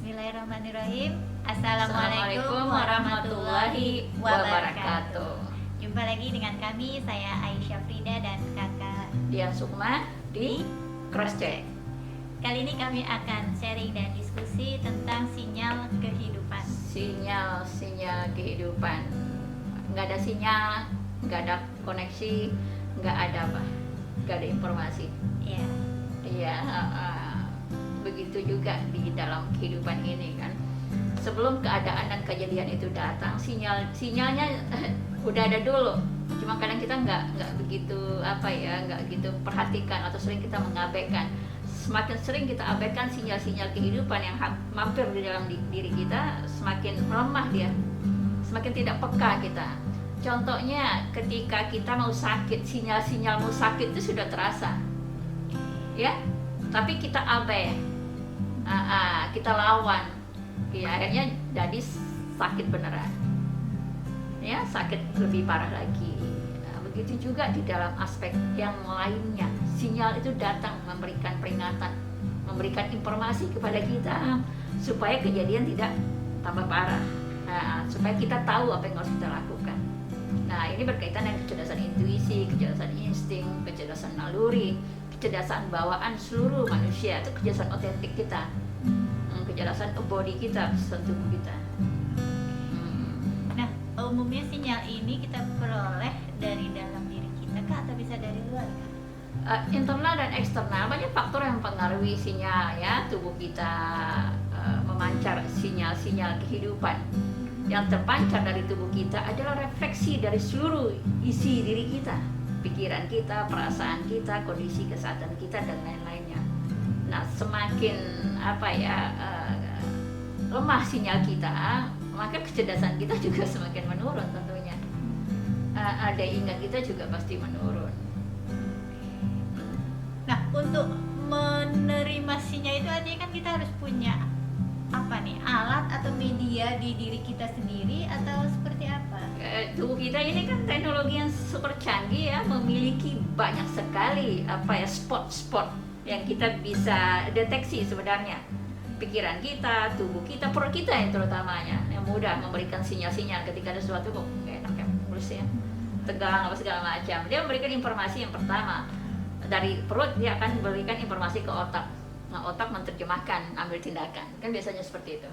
Bismillahirrahmanirrahim. Assalamualaikum warahmatullahi wabarakatuh. Jumpa lagi dengan kami, saya Aisyah Frida dan kakak Dian Sukma di Crosscheck. Kali ini kami akan sharing dan diskusi tentang sinyal kehidupan. Sinyal kehidupan. Nggak ada sinyal, nggak ada koneksi, nggak ada apa, nggak ada informasi. Iya, begitu juga di dalam kehidupan ini kan. Sebelum keadaan dan kejadian itu datang, sinyalnya udah ada dulu. Cuma kadang kita nggak begitu nggak gitu perhatikan atau sering kita mengabaikan. Semakin sering kita abaikan sinyal-sinyal kehidupan yang mampir di dalam diri kita, semakin melemah dia, semakin tidak peka kita. Contohnya ketika kita mau sakit, sinyal-sinyal mau sakit itu sudah terasa, ya, tapi kita abai, kita lawan, ya, akhirnya jadi sakit beneran, ya, sakit lebih parah lagi. Begitu juga di dalam aspek yang lainnya, sinyal itu datang memberikan peringatan, memberikan informasi kepada kita supaya kejadian tidak tambah parah, supaya kita tahu apa yang harus kita lakukan. Nah, ini berkaitan dengan kecerdasan intuisi, kecerdasan insting, kecerdasan naluri, kecerdasan bawaan seluruh manusia, itu kecerdasan otentik kita, kecerdasan body kita, tubuh kita. Nah, umumnya sinyal ini kita peroleh dari dalam diri kita kah atau bisa dari luar kah? Internal dan eksternal, banyak faktor yang mempengaruhi sinyal, ya, tubuh kita memancar sinyal-sinyal kehidupan. Yang terpancar dari tubuh kita adalah refleksi dari seluruh isi diri kita, pikiran kita, perasaan kita, kondisi kesehatan kita, dan lain-lainnya. Nah, semakin lemah sinyal kita, maka kecerdasan kita juga semakin menurun tentunya. Ada ingat kita juga pasti menurun. Nah, untuk menerima sinyal itu artinya kan kita harus punya alat atau media di diri kita sendiri atau seperti apa? Tubuh kita ini kan teknologi yang super canggih, ya, memiliki banyak sekali spot-spot yang kita bisa deteksi sebenarnya. Pikiran kita, tubuh kita, perut kita yang terutamanya yang mudah memberikan sinyal-sinyal ketika ada sesuatu kok nggak enak, ya, mulus, ya, tegang apa segala macam. Dia memberikan informasi yang pertama dari perut, dia akan memberikan informasi ke otak. Nah, otak menerjemahkan, ambil tindakan, kan biasanya seperti itu.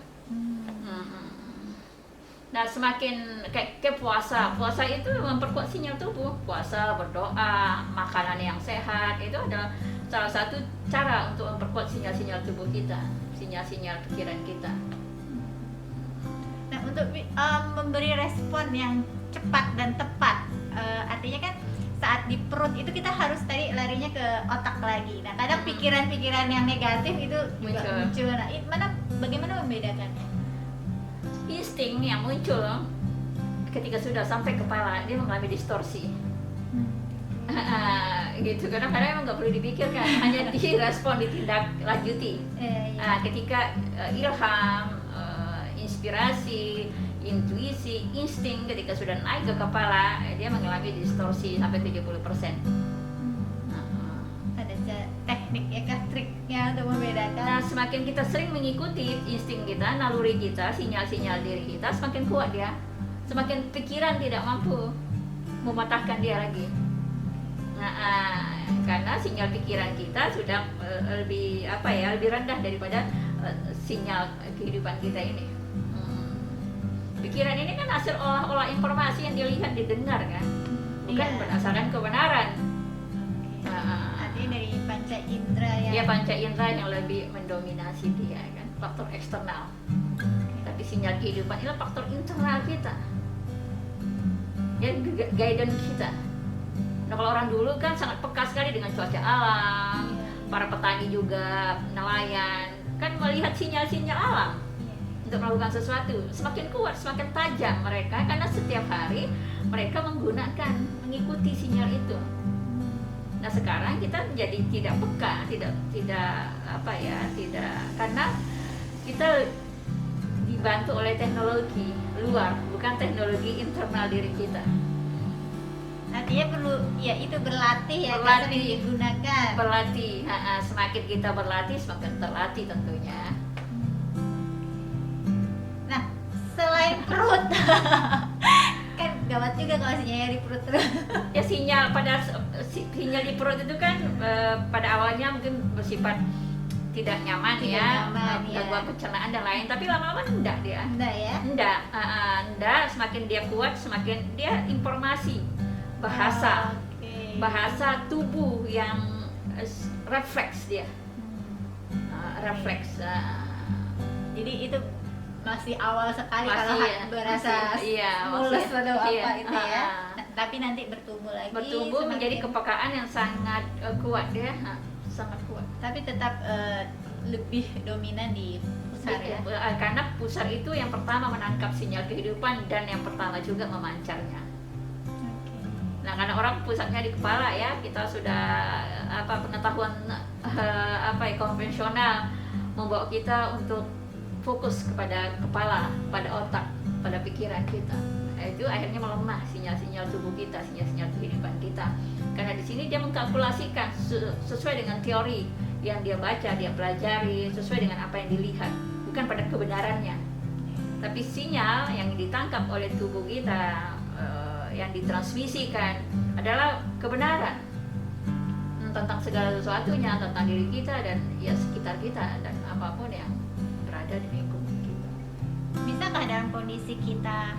Nah, semakin kayak puasa itu memperkuat sinyal tubuh. Puasa, berdoa, makanan yang sehat itu adalah salah satu cara untuk memperkuat sinyal-sinyal tubuh kita, sinyal-sinyal pikiran kita. Nah, untuk memberi respon yang cepat dan tepat, artinya kan saat di perut itu kita harus tadi larinya ke otak lagi. Nah, kadang pikiran-pikiran yang negatif itu juga muncul. Nah, bagaimana membedakannya? Insting yang muncul ketika sudah sampai kepala, dia mengalami distorsi. Gitu, kadang-kadang emang nggak perlu dipikirkan, hanya direspon, ditindaklanjuti. Ketika ilham, inspirasi, intuisi, insting ketika sudah naik ke kepala, dia mengalami distorsi sampai 70%. Ada teknik triknya untuk membedakan. Nah, semakin kita sering mengikuti insting kita, naluri kita, sinyal-sinyal diri kita, semakin kuat dia. Semakin pikiran tidak mampu mematahkan dia lagi. Karena sinyal pikiran kita sudah lebih rendah daripada sinyal kehidupan kita ini. Pikiran ini kan hasil olah informasi yang dilihat, didengar, kan, bukan berdasarkan kebenaran. Artinya dari panca indera yang... Ya, panca indera yang lebih mendominasi dia, kan, faktor eksternal. Tapi sinyal kehidupan itu faktor internal kita, yang guidance kita. Nah, kalau orang dulu kan sangat peka sekali dengan cuaca alam, para petani juga, nelayan, kan melihat sinyal-sinyal alam untuk melakukan sesuatu. Semakin kuat, semakin tajam mereka, karena setiap hari mereka mengikuti sinyal itu. Nah, sekarang kita menjadi tidak peka, karena kita dibantu oleh teknologi luar, bukan teknologi internal diri kita. Artinya perlu berlatih, sering digunakan. Semakin kita berlatih, semakin terlatih tentunya. Kan gawat juga kalau sinyalnya di perut terus. Ya sinyal di perut itu kan pada awalnya mungkin bersifat tidak nyaman Tidak ya, nyaman, ya. gangguan pencernaan dan lain, tapi lama-lama enggak dia. Enggak ya? Enggak, semakin dia kuat, semakin dia informasi, bahasa, Oke. bahasa tubuh yang refleks dia, refleks. Jadi itu masih awal sekali Masih, kalau ya. berasa Masih, iya, mulus masih, atau apa iya, itu ya. ah. Tapi nanti bertumbuh lagi. bertumbuh menjadi semakin- kepekaan yang sangat kuat dia, sangat kuat. Tapi tetap lebih dominan di pusar ya. Karena pusar itu yang pertama menangkap sinyal kehidupan dan yang pertama juga memancarnya. Nah, karena orang pusatnya di kepala ya, kita sudah pengetahuan konvensional membawa kita untuk fokus kepada kepala, pada otak, pada pikiran kita. Itu akhirnya melemah sinyal-sinyal tubuh kita, sinyal-sinyal kehidupan kita. Karena di sini dia mengkalkulasikan sesuai dengan teori yang dia baca, dia pelajari, sesuai dengan apa yang dilihat, bukan pada kebenarannya. Tapi sinyal yang ditangkap oleh tubuh kita, yang ditransmisikan adalah kebenaran tentang segala sesuatunya, tentang diri kita dan ya sekitar kita dan apapun yang berada di lingkungan kita. Bisakah dalam kondisi kita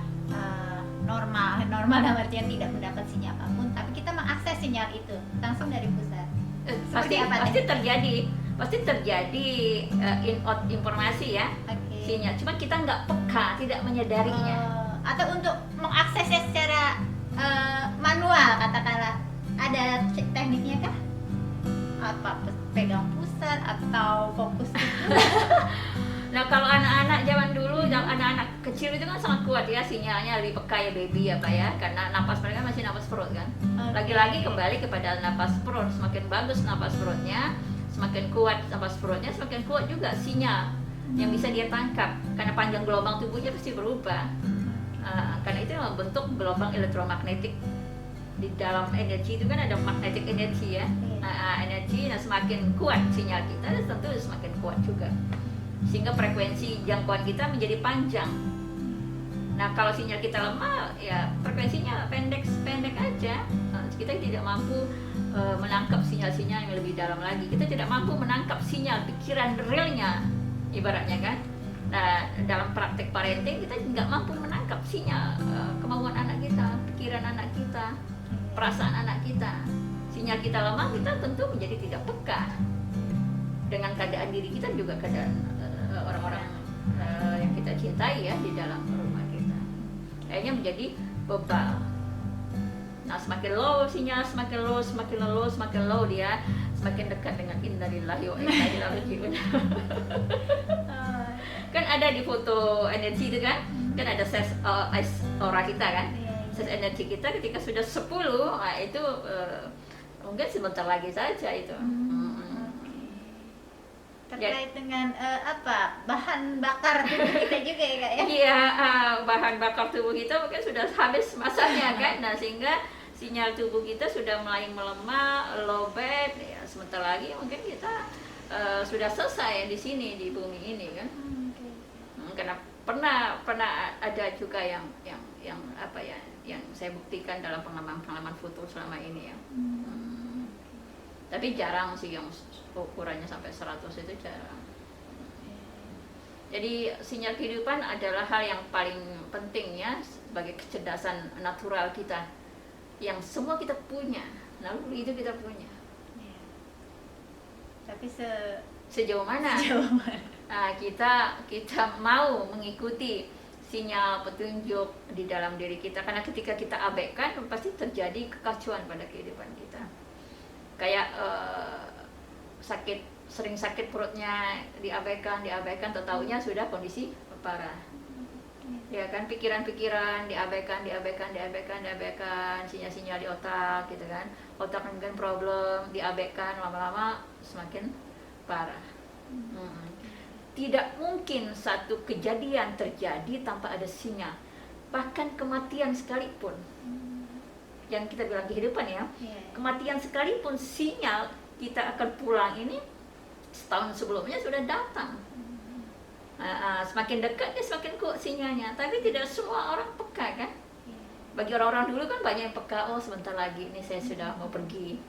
normal dalam artian tidak mendapat sinyal apapun, tapi kita mengakses sinyal itu langsung dari pusat? Pasti apa pasti terjadi in-out informasi ya, Oke. sinyal. Cuma kita nggak peka, tidak menyadarinya. Atau untuk mengaksesnya secara manual katakanlah, ada tekniknya kah? Apa pegang pusat atau fokus itu? Nah, kalau anak-anak zaman dulu, anak-anak kecil itu kan sangat kuat ya sinyalnya, lebih peka ya baby apa ya, karena napas mereka masih napas perut kan. Oke. Lagi-lagi kembali kepada napas perut, semakin bagus napas perutnya, semakin kuat napas perutnya, semakin kuat juga sinyal yang bisa dia tangkap, karena panjang gelombang tubuhnya pasti berubah. Karena itu membentuk gelombang elektromagnetik. Di dalam energi itu kan ada magnetic energy ya. Energi, nah semakin kuat sinyal kita tentu semakin kuat juga, sehingga frekuensi jangkauan kita menjadi panjang. Nah, kalau sinyal kita lemah ya frekuensinya pendek aja. Kita tidak mampu menangkap sinyal-sinyal yang lebih dalam lagi. Kita tidak mampu menangkap sinyal pikiran realnya, ibaratnya kan. Nah, dalam praktek parenting kita nggak mampu menangkap sinyal kemauan anak kita, pikiran anak kita, perasaan anak kita. Sinyal kita lemah, kita tentu menjadi tidak peka dengan keadaan diri kita, juga keadaan orang-orang yang kita cintai ya di dalam rumah kita. Akhirnya menjadi bebal. Nah, semakin low sinyal, semakin low dia, semakin dekat dengan innalillahi wa inna ilaihi raji'un. Kan ada di foto energi itu kan ada ses aura kita kan, ses energi kita ketika sudah 10, nah itu mungkin sebentar lagi saja itu. Terkait dengan bahan bakar tubuh kita juga ya kak ya? Iya, bahan bakar tubuh kita mungkin sudah habis masanya kan, nah sehingga sinyal tubuh kita sudah mulai melemah, lowbat, ya sebentar lagi mungkin kita sudah selesai di sini di bumi ini kan. Karena pernah ada juga yang saya buktikan dalam pengalaman foto selama ini ya. Tapi jarang sih yang ukurannya sampai 100 itu jarang. Jadi sinyal kehidupan adalah hal yang paling penting ya, sebagai kecerdasan natural kita yang semua kita punya. Lalu itu kita punya. Tapi sejauh mana? Kita mau mengikuti sinyal petunjuk di dalam diri kita, karena ketika kita abaikan pasti terjadi kekacauan pada kehidupan kita. Kayak sering sakit perutnya diabaikan, tahu-tahunya sudah kondisi parah. Ya kan, pikiran-pikiran diabaikan, sinyal-sinyal di otak gitu kan. Otak mungkin problem, diabaikan, lama-lama semakin parah. Tidak mungkin satu kejadian terjadi tanpa ada sinyal. Bahkan kematian sekalipun, yang kita bilang kehidupan ya, kematian sekalipun sinyal kita akan pulang ini setahun sebelumnya sudah datang. Semakin dekat dia semakin kuat sinyalnya, tapi tidak semua orang peka kan. Bagi orang-orang dulu kan banyak yang peka, oh sebentar lagi ini saya sudah mau pergi.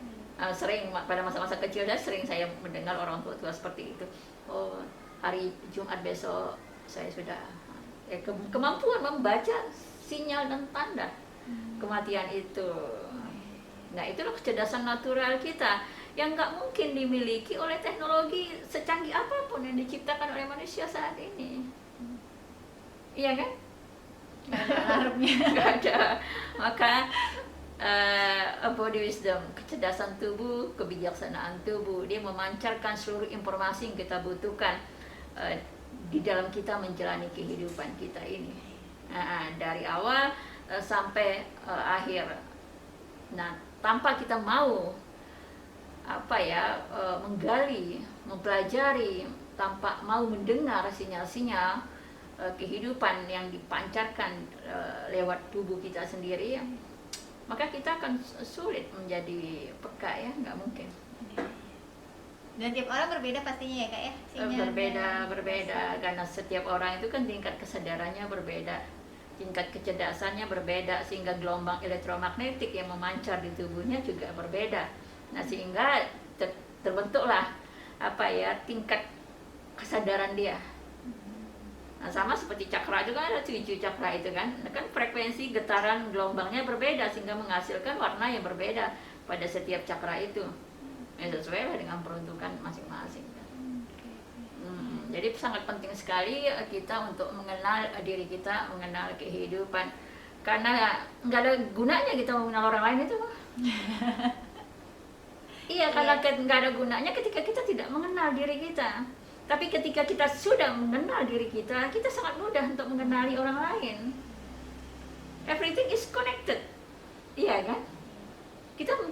Sering pada masa-masa kecil saya mendengar orang tua seperti itu, oh hari Jumat besok saya sudah kemampuan membaca sinyal dan tanda kematian itu. Nah itulah kecerdasan natural kita yang nggak mungkin dimiliki oleh teknologi secanggih apapun yang diciptakan oleh manusia saat ini. Iya kan? Nggak ada alarmnya. Nggak ada. Maka body wisdom, kecerdasan tubuh, kebijaksanaan tubuh, dia memancarkan seluruh informasi yang kita butuhkan di dalam kita menjalani kehidupan kita ini, dari awal sampai akhir. Nah, tanpa kita mau menggali, mempelajari, tanpa mau mendengar sinyal-sinyal kehidupan yang dipancarkan lewat tubuh kita sendiri, maka kita akan sulit menjadi peka, ya, nggak mungkin. Dan tiap orang berbeda pastinya ya Kak ya? Berbeda karena setiap orang itu kan tingkat kesadarannya berbeda, tingkat kecerdasannya berbeda, sehingga gelombang elektromagnetik yang memancar di tubuhnya juga berbeda. Nah, sehingga terbentuklah tingkat kesadaran dia. Nah, sama seperti cakra juga, ada 7 cakra itu kan frekuensi getaran gelombangnya berbeda sehingga menghasilkan warna yang berbeda pada setiap cakra itu, sesuai dengan peruntukan masing-masing kan. Jadi sangat penting sekali kita untuk mengenal diri kita, mengenal kehidupan, karena nggak ada gunanya kita mengenal orang lain itu. Iya, karena nggak ada gunanya ketika kita tidak mengenal diri kita. Tapi ketika kita sudah mengenal diri kita, kita sangat mudah untuk mengenali orang lain. Everything is connected, iya kan?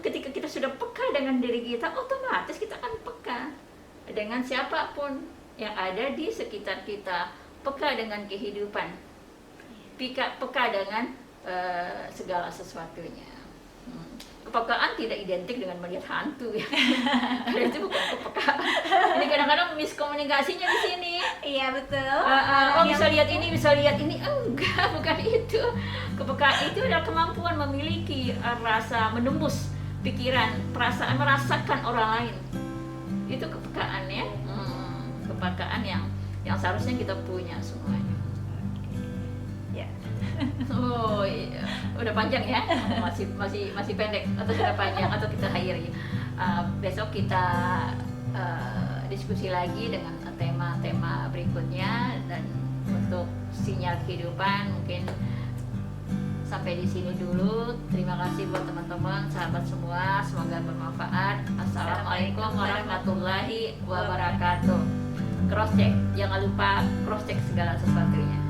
Ketika kita sudah peka dengan diri kita, otomatis kita akan peka dengan siapapun yang ada di sekitar kita, peka dengan kehidupan, peka dengan segala sesuatunya. Kepekaan tidak identik dengan melihat hantu, ya. Karena itu bukan kepekaan. Ini kadang-kadang miskomunikasinya di sini. Iya betul. Bisa lihat ini, enggak, bukan itu. Kepekaan itu adalah kemampuan memiliki rasa, menembus pikiran, perasaan, merasakan orang lain. Itu kepekaan, ya. Kepekaan yang seharusnya kita punya semuanya. Ya. Oh iya, udah panjang ya, masih pendek atau sudah panjang atau kita akhiri. Besok kita diskusi lagi dengan tema-tema berikutnya, dan untuk sinyal kehidupan mungkin sampai di sini dulu. Terima kasih buat teman-teman, sahabat semua, semoga bermanfaat. Assalamualaikum warahmatullahi wabarakatuh. Cross check, jangan lupa cross check segala sesuatunya.